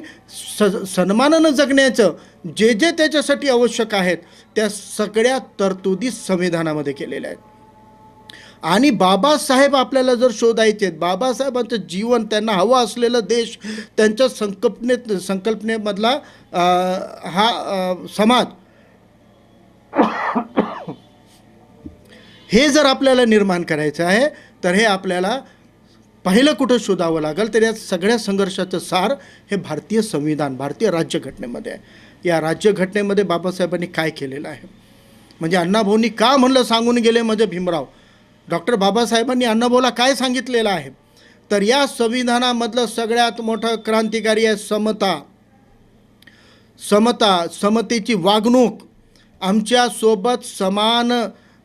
सन्मानानं जगण्याचं जे जे त्याच्यासाठी आवश्यक आहेत त्या सगळ्या तरतुदी संविधानामध्ये केलेल्या आहेत. आणि बाबासाहेब आपल्याला जर शोधायचे आहेत, बाबासाहेबांचं जीवन, त्यांना हवं असलेलं देश, त्यांच्या संकल्पनेमधला समाज, हे जर आपल्याला निर्माण करायचं आहे तर हे आपल्याला पहिलं कुठं शोधावं लागेल तर या सगळ्या संघर्षाचं सार हे भारतीय संविधान, भारतीय राज्यघटनेमध्ये आहे. या राज्यघटनेमध्ये बाबासाहेबांनी काय केलेलं आहे, म्हणजे अण्णाभाऊंनी का म्हणलं सांगून गेले म्हणजे भीमराव, डॉक्टर बाबासाहेबांनी अण्णाभाऊला काय सांगितलेलं आहे, तर या संविधानामधलं सगळ्यात मोठं क्रांतिकारी आहे समतेची वागणूक. आमच्यासोबत समान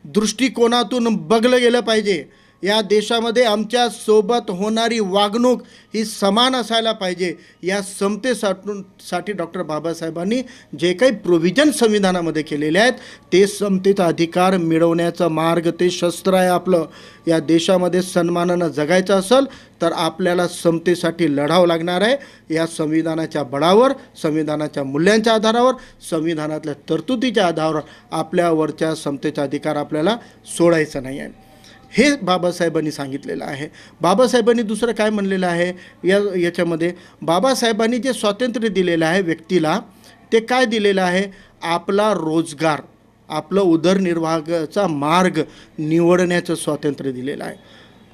दृष्टिकोनातून बघलं गेलं पाहिजे. या देशामध्ये आमच्यासोबत होणारी वागणूक ही समान असायला पाहिजे. या समतेसाठी डॉक्टर बाबासाहेबांनी जे काही प्रोव्हिजन संविधानामध्ये केलेले आहेत ते समतेचा अधिकार मिळवण्याचा मार्ग, ते शस्त्र आहे आपलं. या देशामध्ये सन्मानानं जगायचं असेल तर आपल्याला समतेसाठी लढावं लागणार आहे. या संविधानाच्या बळावर, संविधानाच्या मूल्यांच्या आधारावर, संविधानातल्या तरतुदीच्या आधारावर आपल्यावरच्या समतेचा अधिकार आपल्याला सोडायचा नाही आहे. हे बाबासाहेबांनी सांगितलेलं आहे. बाबासाहेबांनी दुसरं काय म्हणलेलं आहे याच्यामध्ये, बाबासाहेबांनी जे स्वातंत्र्य दिलेलं आहे व्यक्तीला, ते काय दिलेलं आहे, आपला रोजगार, आपलं उदरनिर्वाहाचा मार्ग निवडण्याचं स्वातंत्र्य दिलेलं आहे.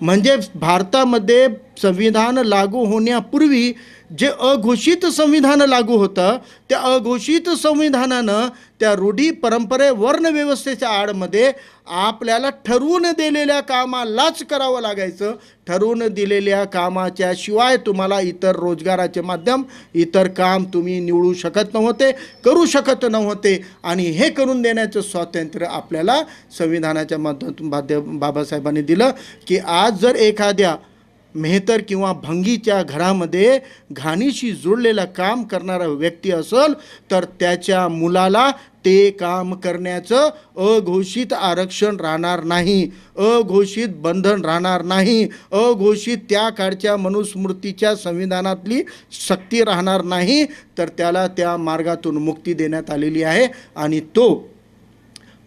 म्हणजे भारतामध्ये संविधान लागू होण्यापूर्वी जे अघोषित संविधान लागू होतं त्या अघोषित संविधानानं त्या रूढी परंपरे वर्णव्यवस्थेच्या आडमध्ये आपल्याला ठरवून दिलेल्या कामालाच करावं लागायचं. ठरवून दिलेल्या कामाच्या शिवाय तुम्हाला इतर रोजगाराचे माध्यम, इतर काम तुम्ही निवडू शकत नव्हते, करू शकत नव्हते. आणि हे करून देण्याचं स्वातंत्र्य आपल्याला संविधानाच्या माध्यमातून बाबासाहेबांनी दिलं. की आज जर एखाद्या मेहतर किंवा भंगीच्या घरामध्ये घाणीशी जोडलेलं काम करणारा व्यक्ती असेल तर त्याच्या मुलाला ते काम करण्याचं अघोषित आरक्षण राहणार नाही, अघोषित बंधन राहणार नाही, अघोषित त्या काळच्या मनुस्मृतीच्या संविधानातली सक्ती राहणार नाही. तर त्याला त्या मार्गातून मुक्ती देण्यात आलेली आहे आणि तो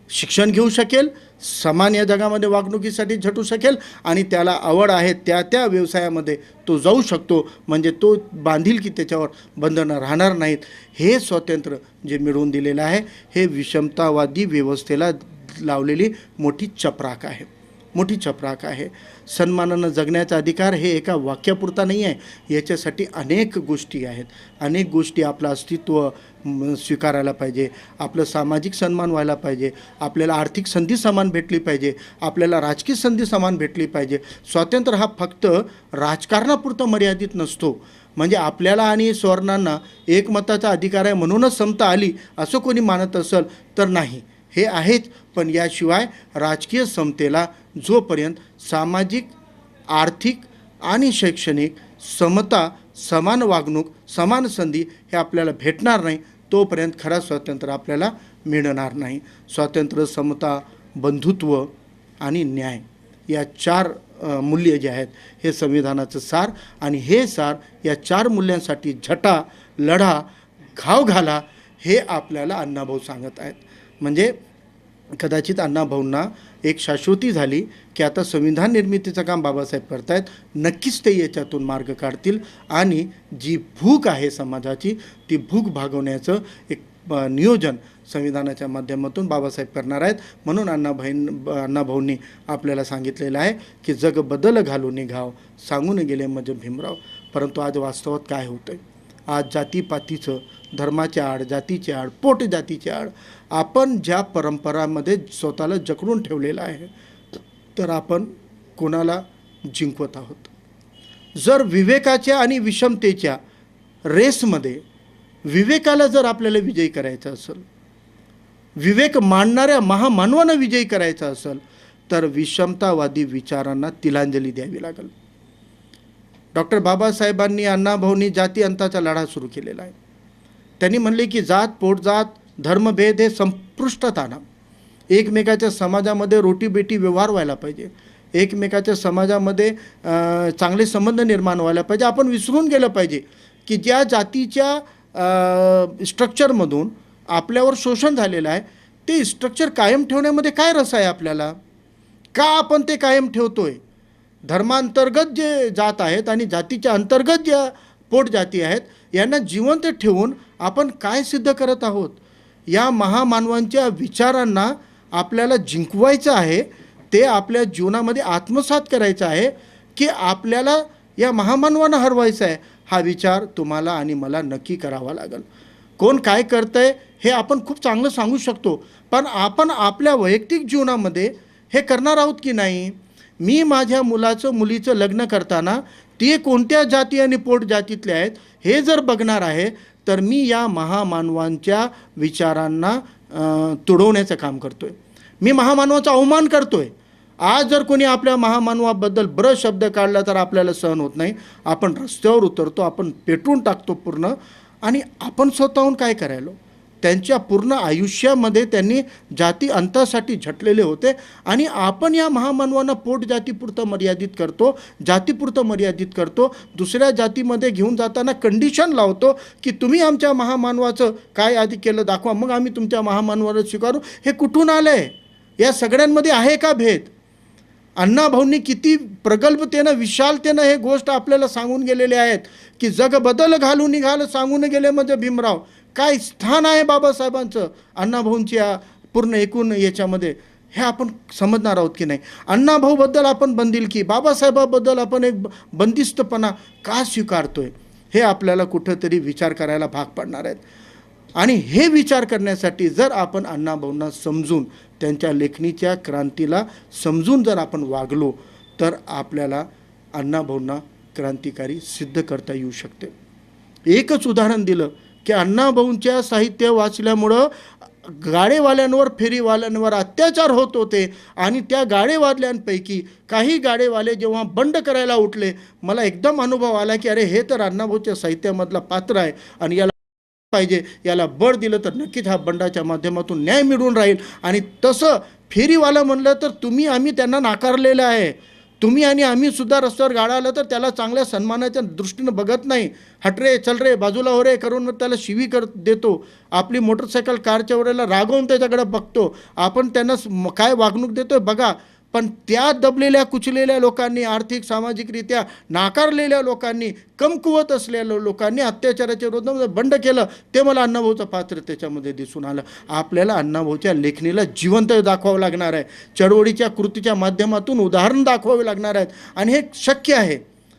शिक्षण घेऊ शकेल, समान या जगामध्ये वागणुकीसाठी झटू शकेल आणि त्याला आवड आहे त्या त्या व्यवसायामध्ये तो जाऊ शकतो. म्हणजे तो बांधील की त्याच्यावर बंधनं राहणार नाहीत. हे स्वातंत्र्य जे मिळवून दिलेलं आहे हे विषमतावादी व्यवस्थेला लावलेली मोठी चपराक आहे, मोठी चपराक आहे. सन्मानानं जगण्याचा अधिकार हे एका वाक्यापुरता नाही आहे, याच्यासाठी अनेक गोष्टी आहेत. अनेक गोष्टी, आपलं अस्तित्व स्वीकारायला पाहिजे, आपलं सामाजिक सन्मान व्हायला पाहिजे, आपल्याला आर्थिक संधी समान भेटली पाहिजे, आपल्याला राजकीय संधी समान भेटली पाहिजे. स्वातंत्र्य हा फक्त राजकारणापुरतं मर्यादित नसतो. म्हणजे आपल्याला आणि स्वर्णांना एकमताचा अधिकार आहे म्हणूनच समता आली असं कोणी मानत असेल तर नाही, हे आहेच. पण याशिवाय राजकीय समतेला जोपर्यंत सामाजिक, आर्थिक आणि शैक्षणिक समता, समान वागणूक, समान संधी हे आपल्याला भेटणार नाही तोपर्यंत खरा स्वातंत्र्य आपल्याला मिळणार नाही. स्वातंत्र्य, समता, बंधुत्व आणि न्याय या 4 मूल्य जे आहेत हे संविधानाचं सार. आणि हे सार, या 4 मूल्यांसाठी झटा, लढा, घाव घाला हे आपल्याला अण्णाभाऊ सांगत आहेत. म्हणजे कदाचित अण्णाभाऊंना एक शाश्वती झाली की आता संविधान निर्मितीचं काम बाबासाहेब करत आहेत, नक्कीच ते याच्यातून मार्ग काढतील आणि जी भूक आहे समाजाची ती भूक भागवण्याचं एक नियोजन संविधानाच्या माध्यमातून बाबासाहेब करणार आहेत. म्हणून अण्णाभाऊंनी आपल्याला सांगितलेलं आहे की जग बदल घालून निघाव, सांगून गेले म्हणजे भीमराव. परंतु आज वास्तवात काय होतं आहे, आज जातीपातीचं, धर्माच्या आड, जातीच्या आड, पोट जातीच्या आड आपण ज्या परंपरामध्ये स्वतःला जकडून ठेवलेलं आहे तर आपण कोणाला जिंकवत आहोत. जर विवेकाच्या आणि विषमतेच्या रेसमध्ये विवेकाला जर आपल्याला विजयी करायचं असेल, विवेक मांडणाऱ्या महामानवानं विजयी करायचा असेल, तर विषमतावादी विचारांना तिलांजली द्यावी लागेल. डॉक्टर बाबासाहेबांनी, अण्णाभाऊंनी जाती अंताचा लढा सुरू केलेला आहे. त्यांनी म्हणले की जात, पोटजात, धर्मभेद हे संपुष्टात आणा. एकमेकाच्या समाजामध्ये रोटीबेटी व्यवहार व्हायला पाहिजे. एकमेकाच्या समाजामध्ये चांगले संबंध निर्माण व्हायला पाहिजे. आपण विसरून गेलं पाहिजे की ज्या जातीच्या स्ट्रक्चरमधून आपल्यावर शोषण झालेलं आहे, ते स्ट्रक्चर कायम ठेवण्यामध्ये काय रस आहे आपल्याला? का आपण ते कायम ठेवतोय? धर्मांतर्गत जे जात आहेत आणि जातीच्या अंतर्गत ज्या पोटजाती आहेत, यांना जिवंत ठेवून आपण काय सिद्ध करत आहोत? या महामानवांच्या विचारांना आपल्याला जिंकवायचं आहे, ते आपल्या जीवनामध्ये आत्मसात करायचं आहे की आपल्याला या महामानवांना हरवायचं आहे. हा विचार तुम्हाला आणि मला नक्की करावा लागेल. कोण काय करतंय हे आपण खूप चांगलं सांगू शकतो, पण आपण आपल्या वैयक्तिक जीवनामध्ये हे करणार आहोत की नाही? मी माझ्या मुलीचं लग्न करताना ते कोणत्या जाती आणि पोट जातीतले आहेत हे जर बघणार आहे, तर मी या महामानवांच्या विचारांना तुडवण्याचं काम करतोय. मी महामानवाचा अवमान करतोय. आज जर कोणी आपल्या महामानवाबद्दल बरं शब्द काढला तर आपल्याला सहन होत नाही. आपण रस्त्यावर उतरतो, आपण पेटवून टाकतो पूर्ण. आणि आपण स्वतःहून काय करायलो? त्यांच्या पूर्ण आयुष्यामध्ये त्यांनी जाती अंतासाठी झटलेले होते आणि आपण या महामानवांना पोट जातीपुरतं मर्यादित करतो, जातीपुरतं मर्यादित करतो. दुसऱ्या जातीमध्ये घेऊन जाताना कंडिशन लावतो की तुम्ही आमच्या महामानवाचं काय आधी केलं दाखवा, मग आम्ही तुमच्या महामानवाला स्वीकारू. हे कुठून आलं आहे? या सगळ्यांमध्ये आहे का भेद? अण्णाभाऊंनी किती प्रगल्भतेनं, विशालतेनं हे गोष्ट आपल्याला सांगून गेलेले आहेत की जग बदल घालून निघालं सांगून गेले म्हणजे भीमराव. काय स्थान आहे बाबासाहेबांचं अण्णाभाऊंच्या पूर्ण एकूण याच्यामध्ये, हे आपण समजणार आहोत की नाही? अण्णाभाऊबद्दल आपण बंदिलकी, बाबासाहेबाबद्दल आपण एक बंदिस्तपणा का स्वीकारतोय, हे आपल्याला कुठंतरी विचार करायला भाग पडणार आहेत. आणि हे विचार करण्यासाठी जर आपण अण्णाभाऊंना समजून, त्यांच्या लेखणीच्या क्रांतीला समजून जर आपण वागलो, तर आपल्याला अण्णाभाऊंना क्रांतिकारी सिद्ध करता येऊ शकते. एकच उदाहरण दिलं की अण्णाभाऊंच्या साहित्य वाचल्यामुळं गाडेवाल्यांवर, फेरीवाल्यांवर अत्याचार होत होते आणि त्या गाडेवाल्यांपैकी काही गाडेवाले जेव्हा बंड करायला उठले, मला एकदम अनुभव आला की अरे हे तर अण्णाभाऊच्या साहित्यामधला पात्र आहे आणि याला पाहिजे, याला बळ दिलं तर नक्कीच हा बंडाच्या माध्यमातून न्याय मिळून राहील. आणि तसं फेरीवाला म्हणलं तर तुम्ही आम्ही त्यांना नाकारलेलं आहे. तुम्ही आणि आम्ही सुद्धा रस्त्यावर गाडा आलं तर त्याला चांगल्या सन्मानाच्या दृष्टीनं बघत नाही. हट रे, चल रे, बाजूला हो रे करून त्याला शिवी देतो. आपली मोटरसायकल कारच्या वेळेला रागवून त्याच्याकडे बघतो. आपण त्यांना काय वागणूक देतोय बघा. पण त्या दबलेल्या, कुचलेल्या लोकांनी, आर्थिक सामाजिकरित्या नाकारलेल्या लोकांनी, कमकुवत असलेल्या लोकांनी अत्याचाराच्या विरोधात बंड केलं, ते मला अण्णाभाऊचं पात्र त्याच्यामध्ये दिसून आलं. आपल्याला अण्णाभाऊच्या लेखणीला जिवंत दाखवावं लागणार आहे. चळवळीच्या कृतीच्या माध्यमातून उदाहरण दाखवावे लागणार आहेत आणि हे शक्य आहे.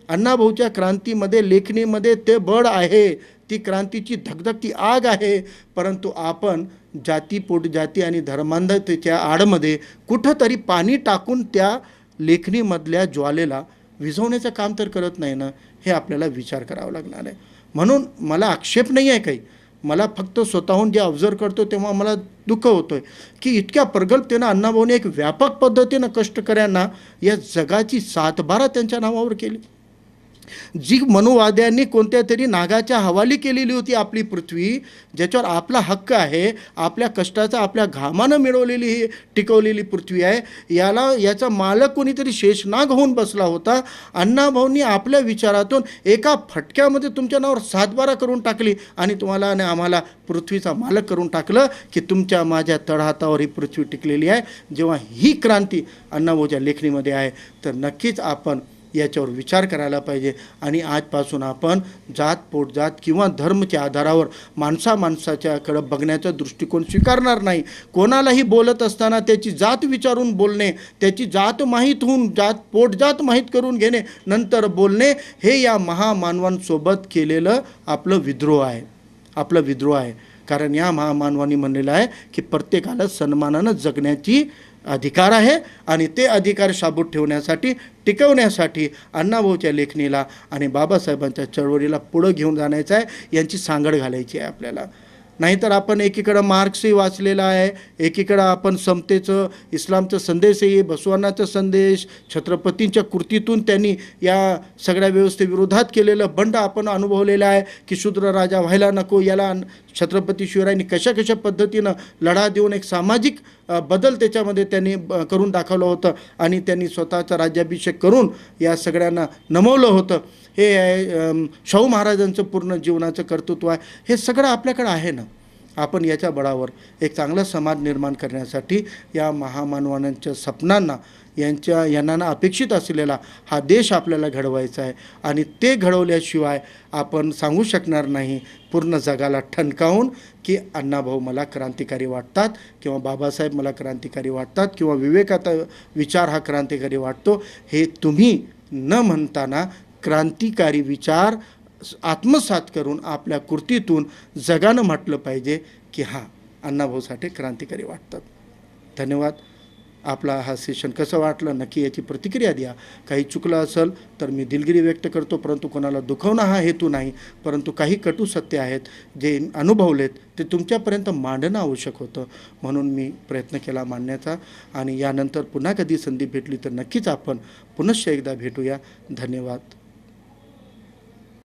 अण्णाभाऊच्या क्रांतीमध्ये, लेखणीमध्ये ते बळ आहे, ती क्रांतीची धगधगती आग आहे. परंतु आपण जाती, पोटजाती आणि धर्मांधतेच्या आडमध्ये कुठंतरी पाणी टाकून त्या लेखणीमधल्या ज्वालेला विझवण्याचं काम तर करत नाही ना, हे आपल्याला विचार करावा लागणार आहे. म्हणून मला आक्षेप नाही आहे काही, मला फक्त स्वतःहून जे ऑब्झर्व करतो तेव्हा मला दुःख होतं आहे की इतक्या प्रगल्भतेनं अण्णाभाऊने एक व्यापक पद्धतीनं कष्टकऱ्यांना या जगाची सातबारा त्यांच्या नावावर केली. जी मनुवाद्यांनी कोणत्या तरी नागाच्या हवाली केलेली होती आपली पृथ्वी, ज्याच्यावर आपला हक्क आहे, आपल्या कष्टाचा, आपल्या घामानं मिळवलेली ही टिकवलेली पृथ्वी आहे, याचा मालक कोणीतरी शेषनाग होऊन बसला होता. अण्णाभाऊंनी आपल्या विचारातून एका फटक्यामध्ये तुमच्या नावावर सातबारा करून टाकली आणि तुम्हाला आणि आम्हाला पृथ्वीचा मालक करून टाकलं की तुमच्या माझ्या तळहातावर ही पृथ्वी टिकलेली आहे. जेव्हा ही क्रांती अण्णाभाऊच्या लेखणीमध्ये आहे, तर नक्कीच आपण याच्यावर विचार करायला पाहिजे. आणि आजपासून आपण जात, पोटजात किंवा धर्माच्या आधारावर माणसाच्याकडं बघण्याचा दृष्टिकोन स्वीकारणार नाही. कोणालाही बोलत असताना त्याची जात विचारून बोलणे, त्याची जात माहीत होऊन पोटजात माहीत करून घेणे, नंतर बोलणे, हे या महामानवांसोबत केलेलं आपलं विद्रोह आहे. कारण या महामानवांनी म्हणलेलं आहे की प्रत्येकाला सन्मानानं जगण्याची अधिकार आहे आणि ते अधिकार शाबूत ठेवण्यासाठी टिकवण्यासाठी अण्णाभाऊच्या लेखणीला आणि बाबासाहेबांच्या चळवळीला पुढं घेऊन जाण्याचं आहे, यांची सांगड घालायची आहे आपल्याला. नाहीतर आपण एकीकडं मार्क्सही वाचलेला आहे, एकीकडं आपण समतेचं इस्लामचा संदेशही, बसवांनाचा संदेश, छत्रपतींच्या कृतीतून त्यांनी या सगळ्या व्यवस्थेविरोधात केलेलं बंड आपण अनुभवलेलं आहे की शूद्र राजा व्हायला नको. याला छत्रपती शिवरायांनी कशा कशा पद्धतीनं लढा देऊन एक सामाजिक बदल त्याच्यामध्ये त्यांनी करून दाखवलं होतं आणि त्यांनी स्वतःचा राज्याभिषेक करून या सगळ्यांना नमवलं होतं. हे शाहू महाराजांचं पूर्ण जीवनाचं कर्तृत्व आहे. हे सगळं आपल्याकडं आहे ना. आपण याच्या बळावर एक चांगला समाज निर्माण करण्यासाठी या महामानवांच्या स्वप्नांना यांना अपेक्षित असलेला हा देश आपल्याला घडवायचा आहे आणि ते घडवल्याशिवाय आपण सांगू शकणार नाही पूर्ण जगाला ठणकावून की अण्णाभाऊ मला क्रांतिकारी वाटतात किंवा बाबासाहेब मला क्रांतिकारी वाटतात किंवा विवेकाचा विचार हा क्रांतिकारी वाटतो. हे तुम्ही न म्हणताना क्रांतिकारी विचार आत्मसात करून आपल्या कृतीतून जगानं म्हटलं पाहिजे की हां, अण्णाभाऊ साठे क्रांतिकारी वाटतात. धन्यवाद. आपला हा सेशन कसं वाटलं नक्की याची प्रतिक्रिया द्या. काही चुकलं असेल तर मी दिलगिरी व्यक्त करतो, परंतु कोणाला दुखवणं हा हेतू नाही. परंतु काही कटू सत्य आहेत जे अनुभवलेत ते तुमच्यापर्यंत मांडणं आवश्यक होतं, म्हणून मी प्रयत्न केला मांडण्याचा. आणि यानंतर पुन्हा कधी संधी भेटली तर नक्कीच आपण पुनश्च एकदा भेटूया. धन्यवाद.